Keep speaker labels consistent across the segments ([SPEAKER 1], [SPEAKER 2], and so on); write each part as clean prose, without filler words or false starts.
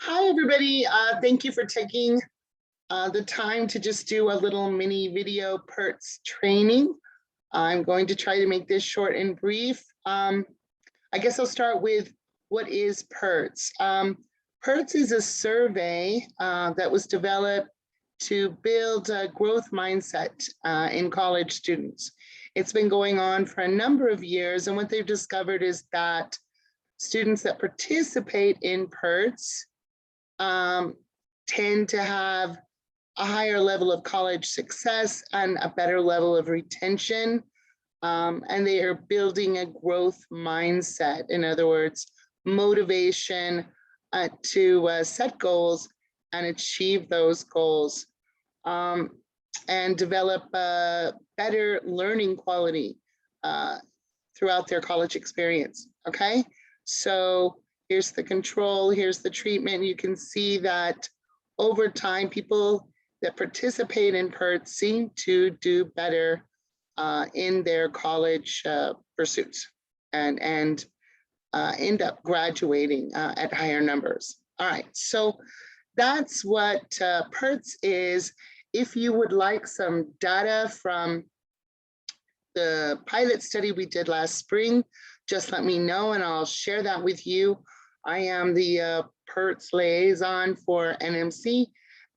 [SPEAKER 1] Hi, everybody. Thank you for taking the time to just do a little mini video PERTS training. I'm going to try to make this short and brief. I guess I'll start with what is PERTS. PERTS is a survey that was developed to build a growth mindset in college students. It's been going on for a number of years, and what they've discovered is that students that participate in PERTS tend to have a higher level of college success and a better level of retention. And they are building a growth mindset. In other words, motivation to set goals and achieve those goals, and develop a better learning quality throughout their college experience. Okay, so here's the control, here's the treatment. You can see that over time, people that participate in PERTS seem to do better in their college pursuits and end up graduating at higher numbers. All right, so that's what PERTS is. If you would like some data from the pilot study we did last spring, just let me know and I'll share that with you. I am the PERTS liaison for NMC,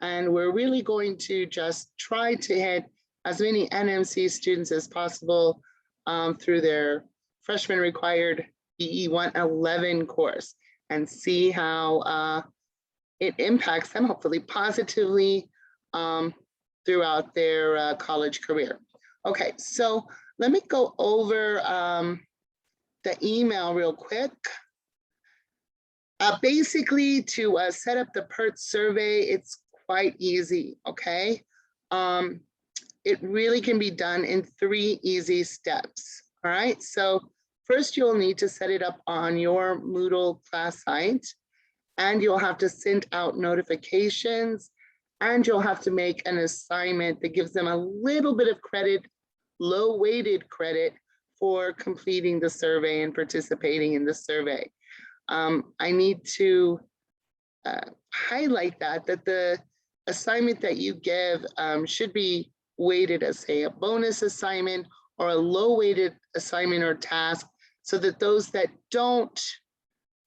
[SPEAKER 1] and we're really going to just try to hit as many NMC students as possible through their freshman required PE 111 course and see how it impacts them, hopefully positively, throughout their college career. Okay, so let me go over the email real quick. Basically, to set up the PERTS survey, it's quite easy, okay? It really can be done in 3 easy steps, all right? So first, you'll need to set it up on your Moodle class site, and you'll have to send out notifications, and you'll have to make an assignment that gives them a little bit of credit, low-weighted credit for completing the survey and participating in the survey. I need to highlight that the assignment that you give should be weighted as, say, a bonus assignment or a low-weighted assignment or task, so that those that don't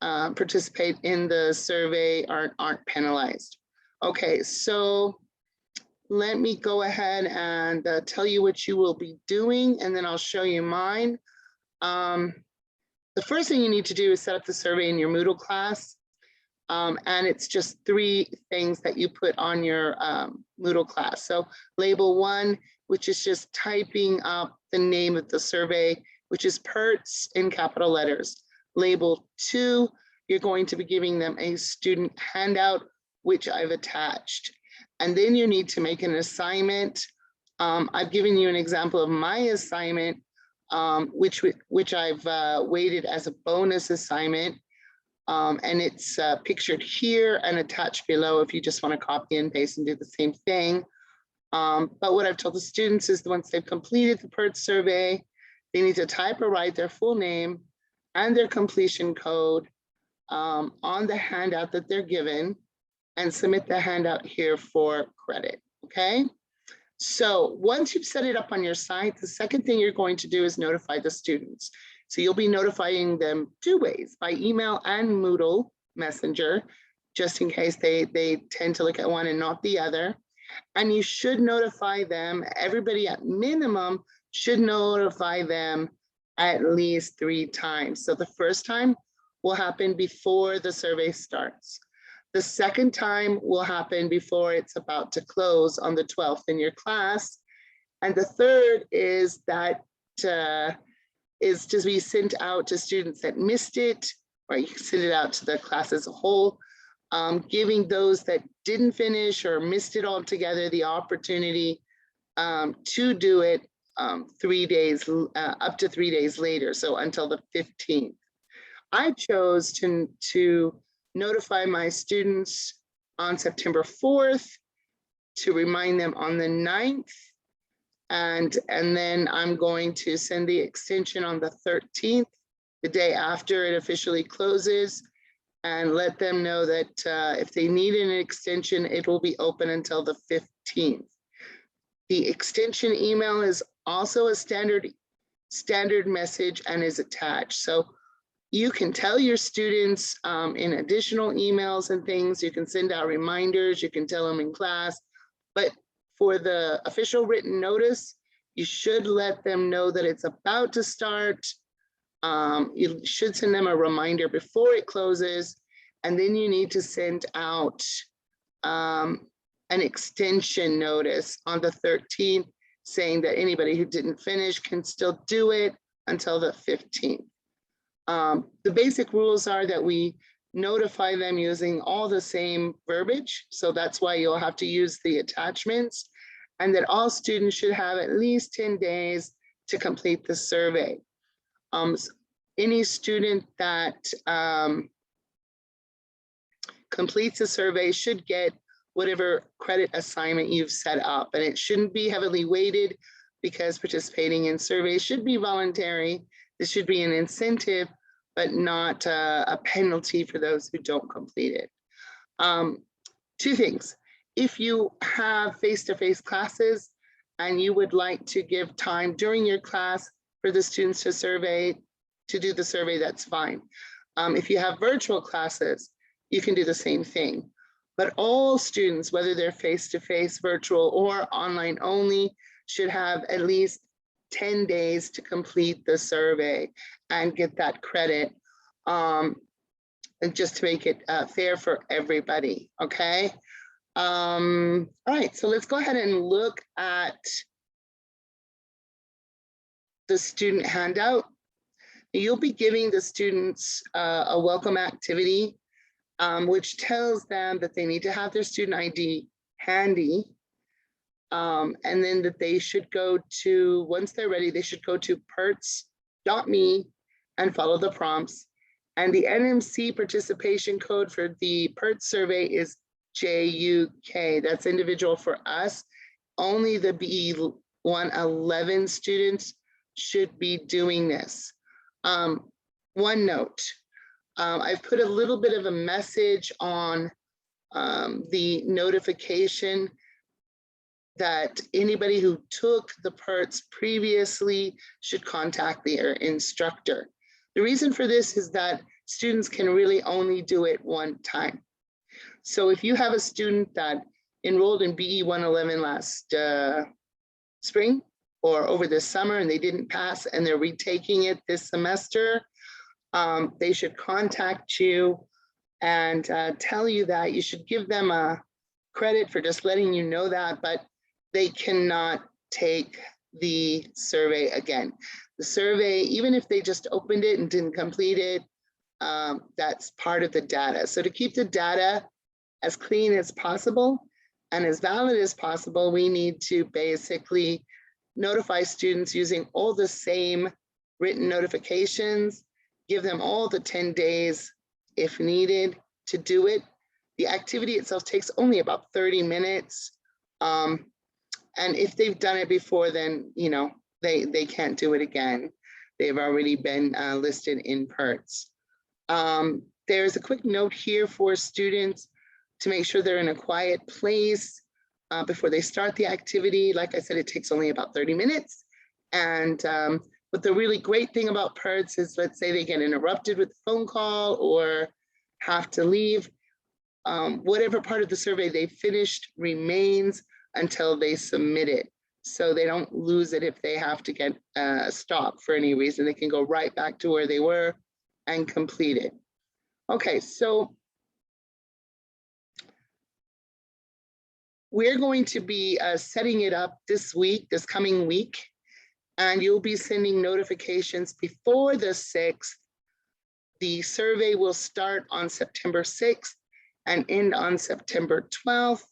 [SPEAKER 1] participate in the survey aren't penalized. Okay, so let me go ahead and tell you what you will be doing, and then I'll show you mine. The first thing you need to do is set up the survey in your Moodle class. And it's just 3 things that you put on your Moodle class. So label 1, which is just typing up the name of the survey, which is PERTS in capital letters. Label 2, you're going to be giving them a student handout, which I've attached. And then you need to make an assignment. I've given you an example of my assignment, which I've weighted as a bonus assignment. And it's pictured here and attached below if you just want to copy and paste and do the same thing. But what I've told the students is that once they've completed the PERTS survey, they need to type or write their full name and their completion code on the handout that they're given and submit the handout here for credit, okay? So once you've set it up on your site, the second thing you're going to do is notify the students. So you'll be notifying them 2 ways, by email and Moodle Messenger, just in case they tend to look at one and not the other. And you should notify them, everybody at minimum should notify them at least 3 times. So the first time will happen before the survey starts. The second time will happen before it's about to close on the 12th in your class. And the third is that is to be sent out to students that missed it, or you can send it out to the class as a whole, giving those that didn't finish or missed it altogether the opportunity to do it 3 days, up to 3 days later, so until the 15th. I chose to notify my students on September 4th, to remind them on the 9th, and then I'm going to send the extension on the 13th, the day after it officially closes, and let them know that if they need an extension, it will be open until the 15th. The extension email is also a standard message and is attached. So you can tell your students in additional emails and things, you can send out reminders, you can tell them in class, but for the official written notice, you should let them know that it's about to start. You should send them a reminder before it closes, and then you need to send out an extension notice on the 13th saying that anybody who didn't finish can still do it until the 15th. The basic rules are that we notify them using all the same verbiage. So that's why you'll have to use the attachments, and that all students should have at least 10 days to complete the survey. Any student that completes a survey should get whatever credit assignment you've set up, and it shouldn't be heavily weighted because participating in surveys should be voluntary. This should be an incentive, but not a penalty for those who don't complete it. Two things. If you have face-to-face classes and you would like to give time during your class for the students to do the survey, that's fine. If you have virtual classes, you can do the same thing. But all students, whether they're face-to-face, virtual, or online only, should have at least 10 days to complete the survey and get that credit, and just to make it fair for everybody, okay? All right, so let's go ahead and look at the student handout. You'll be giving the students a welcome activity, which tells them that they need to have their student ID handy, and then that they should go to, once they're ready, they should go to perts.me and follow the prompts. And the NMC participation code for the PERTS survey is JUK. That's individual for us. Only the BE 111 students should be doing this. One note, I've put a little bit of a message on the notification that anybody who took the PERTS previously should contact their instructor. The reason for this is that students can really only do it one time. So if you have a student that enrolled in BE 111 last spring or over this summer and they didn't pass and they're retaking it this semester, they should contact you and tell you that. You should give them a credit for just letting you know that, but they cannot take the survey again. The survey, even if they just opened it and didn't complete it, that's part of the data. So to keep the data as clean as possible and as valid as possible, we need to basically notify students using all the same written notifications, give them all the 10 days if needed to do it. The activity itself takes only about 30 minutes. And if they've done it before, then they can't do it again. They've already been listed in PERTS. There's a quick note here for students to make sure they're in a quiet place before they start the activity. Like I said, it takes only about 30 minutes. And but the really great thing about PERTS is, let's say they get interrupted with a phone call or have to leave, whatever part of the survey they finished remains until they submit it. So they don't lose it if they have to get stopped for any reason. They can go right back to where they were and complete it. Okay, so we're going to be setting it up this coming week, and you'll be sending notifications before the 6th. The survey will start on September 6th and end on September 12th.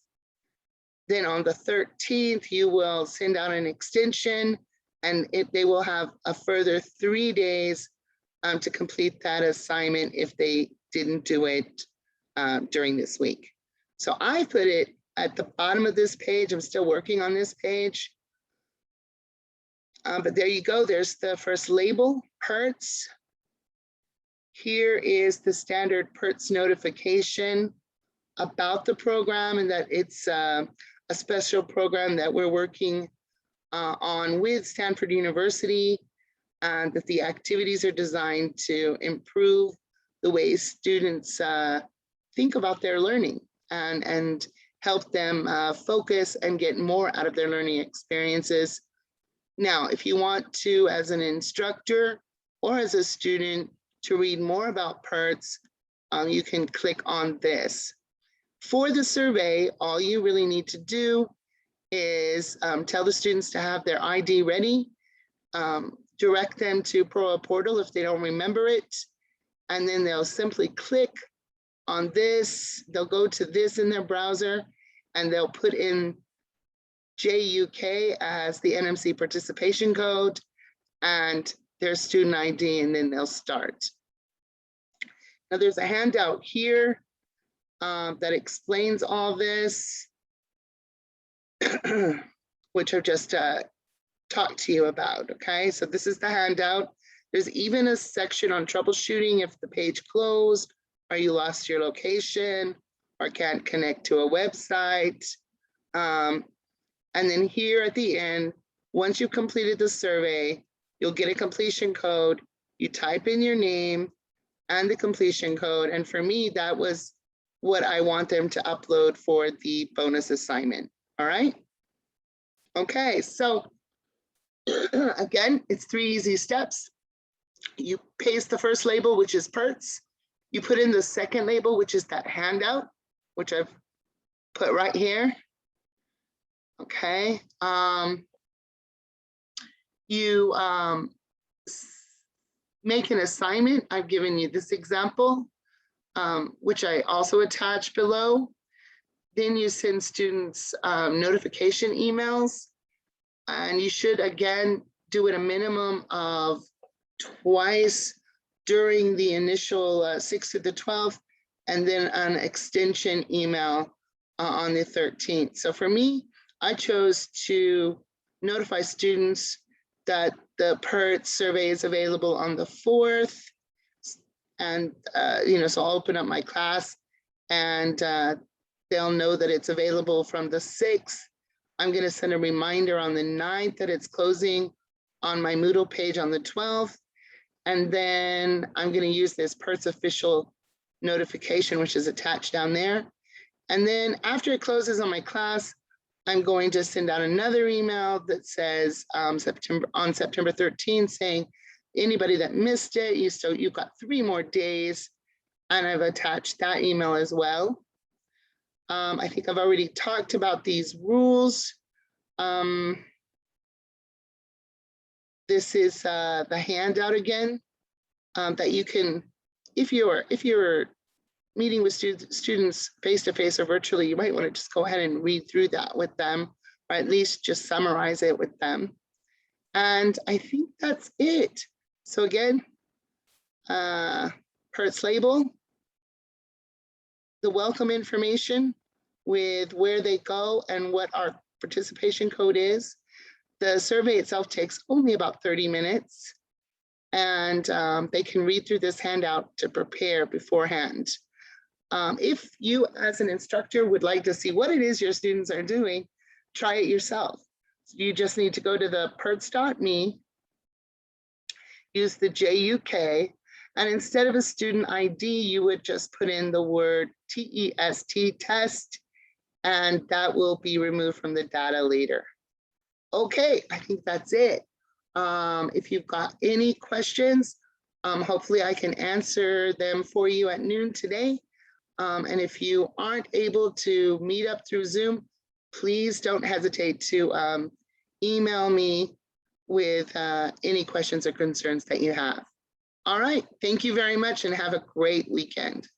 [SPEAKER 1] Then on the 13th, you will send out an extension, and they will have a further 3 days to complete that assignment if they didn't do it during this week. So I put it at the bottom of this page. I'm still working on this page. But there you go. There's the first label, PERTS. Here is the standard PERTS notification about the program, and that it's a special program that we're working on with Stanford University, and that the activities are designed to improve the way students think about their learning and help them focus and get more out of their learning experiences. Now, if you want to, as an instructor or as a student, to read more about PERTS, you can click on this. For the survey, all you really need to do is tell the students to have their ID ready, direct them to PROA portal if they don't remember it, and then they'll simply click on this. They'll go to this in their browser, and they'll put in JUK as the NMC participation code and their student ID, and then they'll start. Now there's a handout here that explains all this, which I've just talked to you about, okay? So this is the handout. There's even a section on troubleshooting if the page closed, or you lost your location, or can't connect to a website. And then here at the end, once you've completed the survey, you'll get a completion code. You type in your name and the completion code. And for me, that was what I want them to upload for the bonus assignment. All right. Okay, so again, it's 3 easy steps. You paste the first label, which is PERTS. You put in the second label, which is that handout, which I've put right here. Okay. You make an assignment. I've given you this example, which I also attach below. Then you send students notification emails, and you should again do it a minimum of twice during the initial 6th to the 12th, and then an extension email on the 13th. So for me, I chose to notify students that the PERTS survey is available on the 4th, and so I'll open up my class, and they'll know that it's available from the 6th. I'm going to send a reminder on the 9th that it's closing on my Moodle page on the 12th. And then I'm going to use this PERTS official notification, which is attached down there. And then after it closes on my class, I'm going to send out another email that says on September 13th, saying anybody that missed it, you've got 3 more days. And I've attached that email as well. I think I've already talked about these rules. This is the handout again, that you can, if you're meeting with students face-to-face or virtually, you might want to just go ahead and read through that with them, or at least just summarize it with them. And I think that's it. So again, PERTS label, the welcome information with where they go and what our participation code is. The survey itself takes only about 30 minutes, and they can read through this handout to prepare beforehand. If you as an instructor would like to see what it is your students are doing, try it yourself. You just need to go to the perts.me, use the JUK, and instead of a student ID, you would just put in the word TEST, test, and that will be removed from the data later. Okay, I think that's it. If you've got any questions, hopefully I can answer them for you at noon today. And if you aren't able to meet up through Zoom, please don't hesitate to email me with any questions or concerns that you have. All right, thank you very much and have a great weekend.